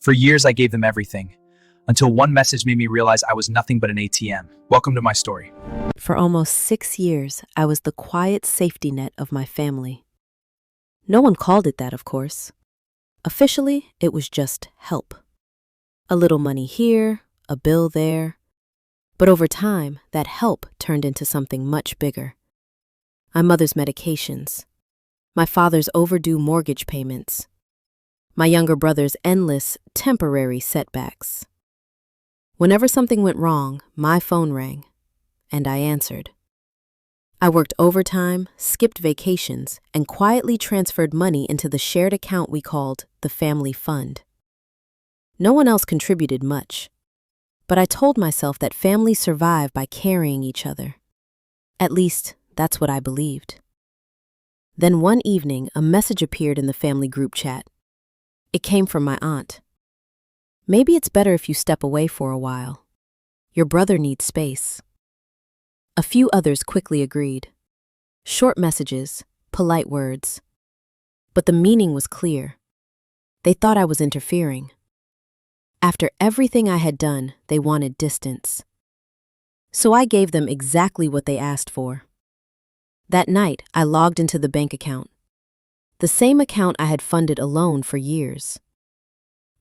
For years, I gave them everything, until one message made me realize I was nothing but an ATM. Welcome to my story. For almost 6 years, I was the quiet safety net of my family. No one called it that, of course. Officially, it was just help. A little money here, a bill there. But over time, that help turned into something much bigger. My mother's medications, my father's overdue mortgage payments, my younger brother's endless, temporary setbacks. Whenever something went wrong, my phone rang, and I answered. I worked overtime, skipped vacations, and quietly transferred money into the shared account we called the family fund. No one else contributed much, but I told myself that families survive by carrying each other. At least, that's what I believed. Then one evening, a message appeared in the family group chat. It came from my aunt. Maybe it's better if you step away for a while. Your brother needs space. A few others quickly agreed. Short messages, polite words. But the meaning was clear. They thought I was interfering. After everything I had done, they wanted distance. So I gave them exactly what they asked for. That night, I logged into the bank account. The same account I had funded alone for years.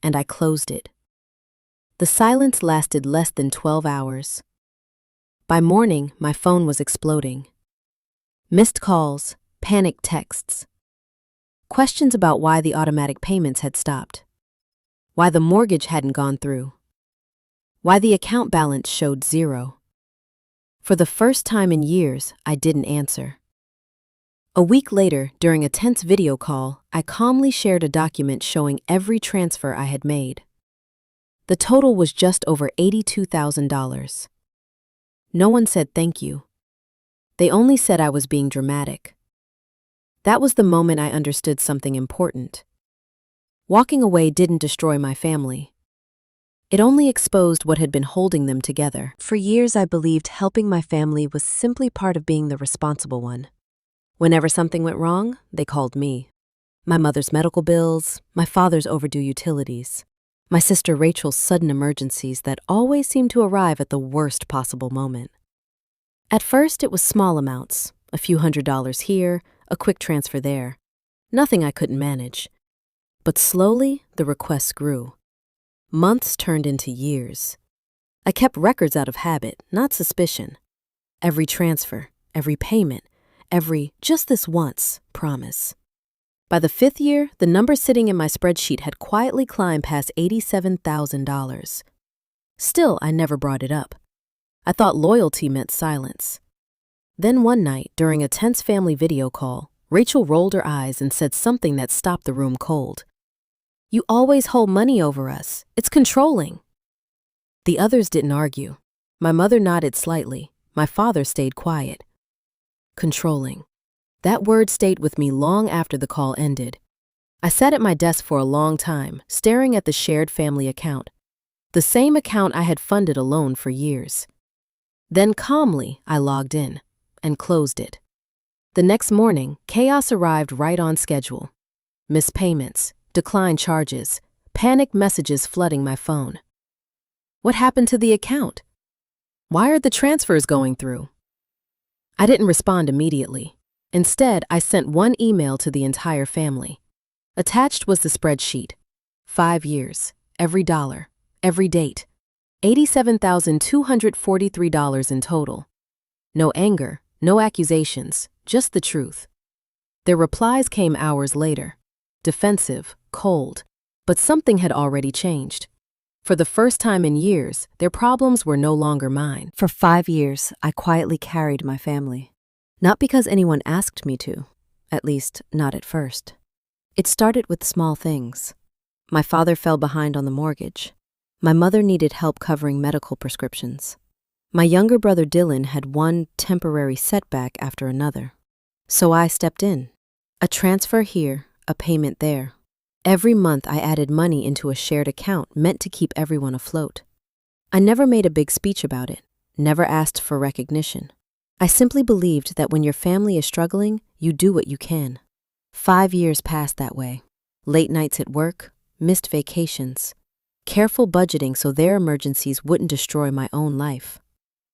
And I closed it. The silence lasted less than 12 hours. By morning, my phone was exploding. Missed calls, panicked texts. Questions about why the automatic payments had stopped. Why the mortgage hadn't gone through. Why the account balance showed 0. For the first time in years, I didn't answer. A week later, during a tense video call, I calmly shared a document showing every transfer I had made. The total was just over $82,000. No one said thank you. They only said I was being dramatic. That was the moment I understood something important. Walking away didn't destroy my family. It only exposed what had been holding them together. For years, I believed helping my family was simply part of being the responsible one. Whenever something went wrong, they called me. My mother's medical bills, my father's overdue utilities, my sister Rachel's sudden emergencies that always seemed to arrive at the worst possible moment. At first, it was small amounts, a few $100s here, a quick transfer there. Nothing I couldn't manage. But slowly, the requests grew. Months turned into years. I kept records out of habit, not suspicion. Every transfer, every payment, every just this once promise. By the 5th year, the number sitting in my spreadsheet had quietly climbed past $87,000. Still, I never brought it up. I thought loyalty meant silence. Then one night, during a tense family video call, Rachel rolled her eyes and said something that stopped the room cold. "You always hold money over us. It's controlling." The others didn't argue. My mother nodded slightly. My father stayed quiet. Controlling. That word stayed with me long after the call ended. I sat at my desk for a long time, staring at the shared family account, the same account I had funded alone for years. Then calmly, I logged in and closed it. The next morning, chaos arrived right on schedule. Missed payments, declined charges, panicked messages flooding my phone. What happened to the account? Why are the transfers going through? I didn't respond immediately. Instead, I sent one email to the entire family. Attached was the spreadsheet. 5 years, every dollar, every date. $87,243 in total. No anger, no accusations, just the truth. Their replies came hours later. Defensive, cold, but something had already changed. For the first time in years, their problems were no longer mine. For 5 years, I quietly carried my family. Not because anyone asked me to, at least not at first. It started with small things. My father fell behind on the mortgage. My mother needed help covering medical prescriptions. My younger brother Dylan had one temporary setback after another. So I stepped in. A transfer here, a payment there. Every month I added money into a shared account meant to keep everyone afloat. I never made a big speech about it, never asked for recognition. I simply believed that when your family is struggling, you do what you can. 5 years passed that way. Late nights at work, missed vacations, careful budgeting so their emergencies wouldn't destroy my own life.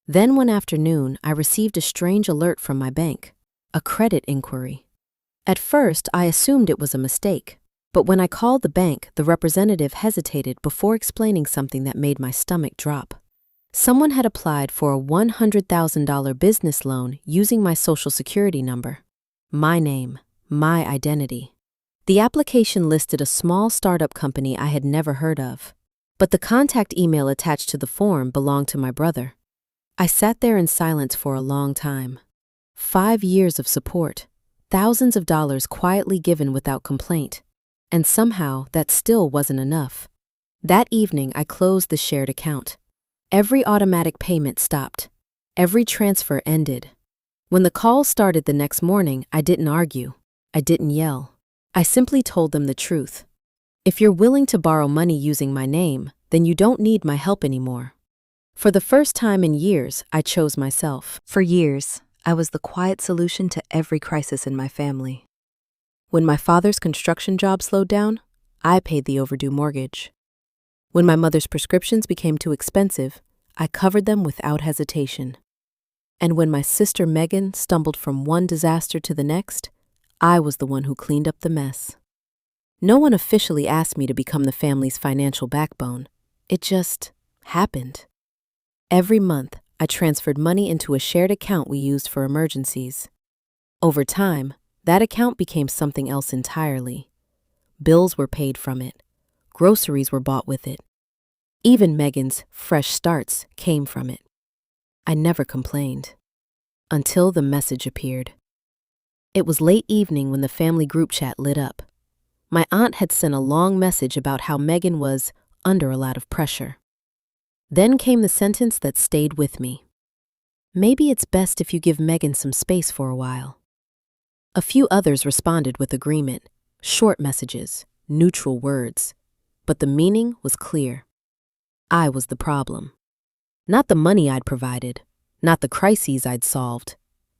Then one afternoon, I received a strange alert from my bank, a credit inquiry. At first, I assumed it was a mistake, but when I called the bank, the representative hesitated before explaining something that made my stomach drop. Someone had applied for a $100,000 business loan using my social security number, my name, my identity. The application listed a small startup company I had never heard of, but the contact email attached to the form belonged to my brother. I sat there in silence for a long time. 5 years of support, thousands of dollars quietly given without complaint, and somehow that still wasn't enough. That evening, I closed the shared account. Every automatic payment stopped. Every transfer ended. When the call started the next morning, I didn't argue. I didn't yell. I simply told them the truth. If you're willing to borrow money using my name, then you don't need my help anymore. For the first time in years, I chose myself. For years, I was the quiet solution to every crisis in my family. When my father's construction job slowed down, I paid the overdue mortgage. When my mother's prescriptions became too expensive, I covered them without hesitation. And when my sister Megan stumbled from one disaster to the next, I was the one who cleaned up the mess. No one officially asked me to become the family's financial backbone. It just happened. Every month, I transferred money into a shared account we used for emergencies. Over time, that account became something else entirely. Bills were paid from it. Groceries were bought with it. Even Megan's fresh starts came from it. I never complained. Until the message appeared. It was late evening when the family group chat lit up. My aunt had sent a long message about how Megan was under a lot of pressure. Then came the sentence that stayed with me. Maybe it's best if you give Megan some space for a while. A few others responded with agreement, short messages, neutral words, but the meaning was clear. I was the problem. Not the money I'd provided, not the crises I'd solved,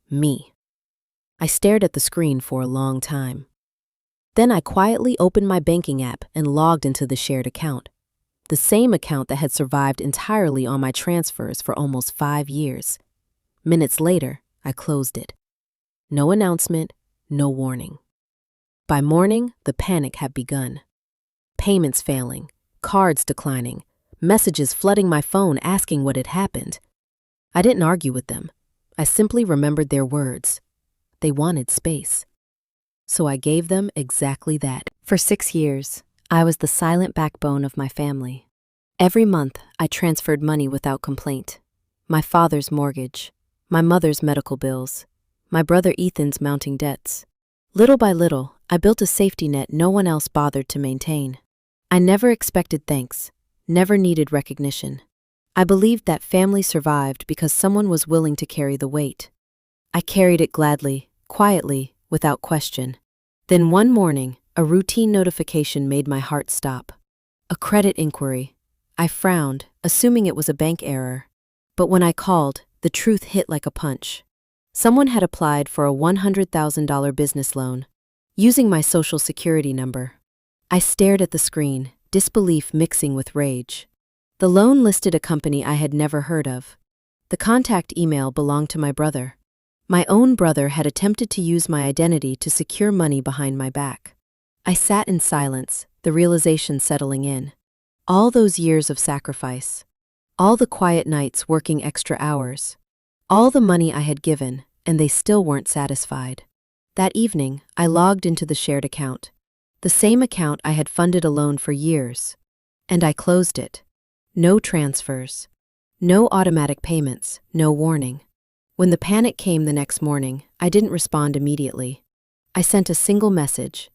me. I stared at the screen for a long time. Then I quietly opened my banking app and logged into the shared account. The same account that had survived entirely on my transfers for almost 5 years. Minutes later, I closed it. No announcement, no warning. By morning, the panic had begun. Payments failing, cards declining, messages flooding my phone asking what had happened. I didn't argue with them. I simply remembered their words. They wanted space. So I gave them exactly that. For 6 years, I was the silent backbone of my family. Every month, I transferred money without complaint. My father's mortgage, my mother's medical bills, my brother Ethan's mounting debts. Little by little, I built a safety net no one else bothered to maintain. I never expected thanks, never needed recognition. I believed that family survived because someone was willing to carry the weight. I carried it gladly, quietly, without question. Then one morning, a routine notification made my heart stop. A credit inquiry. I frowned, assuming it was a bank error. But when I called, the truth hit like a punch. Someone had applied for a $100,000 business loan, using my social security number. I stared at the screen, disbelief mixing with rage. The loan listed a company I had never heard of. The contact email belonged to my brother. My own brother had attempted to use my identity to secure money behind my back. I sat in silence, the realization settling in. All those years of sacrifice. All the quiet nights working extra hours. All the money I had given, and they still weren't satisfied. That evening, I logged into the shared account. The same account I had funded a loan for years. And I closed it. No transfers. No automatic payments, no warning. When the panic came the next morning, I didn't respond immediately. I sent a single message,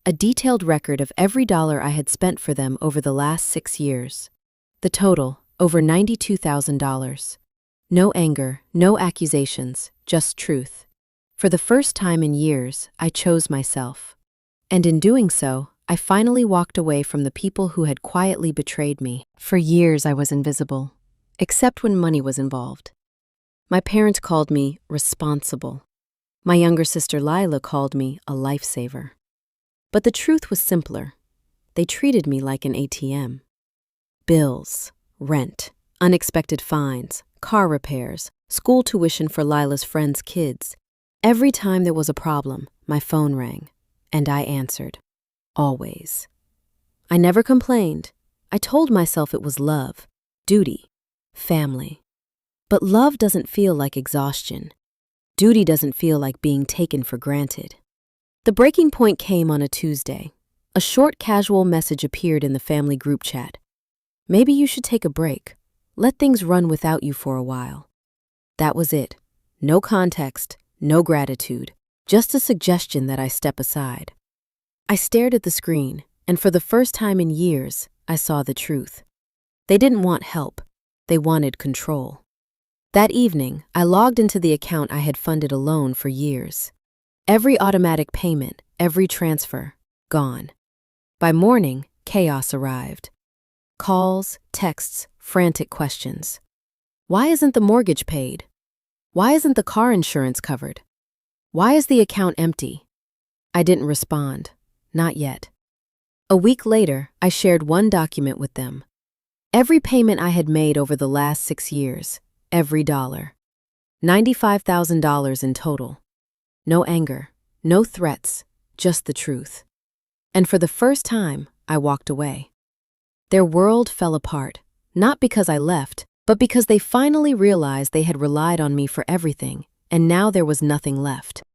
a detailed record of every dollar I had spent for them over the last 6 years. The total, over $92,000. No anger, no accusations, just truth. For the first time in years, I chose myself. And in doing so, I finally walked away from the people who had quietly betrayed me. For years I was invisible, except when money was involved. My parents called me responsible. My younger sister Lila called me a lifesaver. But the truth was simpler. They treated me like an ATM. Bills, rent, unexpected fines, car repairs, school tuition for Lila's friends' kids. Every time there was a problem, my phone rang, and I answered. Always. I never complained. I told myself it was love, duty, family. But love doesn't feel like exhaustion. Duty doesn't feel like being taken for granted. The breaking point came on a Tuesday. A short, casual message appeared in the family group chat. Maybe you should take a break. Let things run without you for a while. That was it. No context, no gratitude, just a suggestion that I step aside. I stared at the screen, and for the first time in years, I saw the truth. They didn't want help. They wanted control. That evening, I logged into the account I had funded alone for years. Every automatic payment, every transfer, gone. By morning, chaos arrived. Calls, texts, frantic questions. Why isn't the mortgage paid? Why isn't the car insurance covered? Why is the account empty? I didn't respond. Not yet. A week later, I shared one document with them. Every payment I had made over the last 6 years, every dollar. $95,000 in total. No anger, no threats, just the truth. And for the first time, I walked away. Their world fell apart, not because I left, but because they finally realized they had relied on me for everything, and now there was nothing left.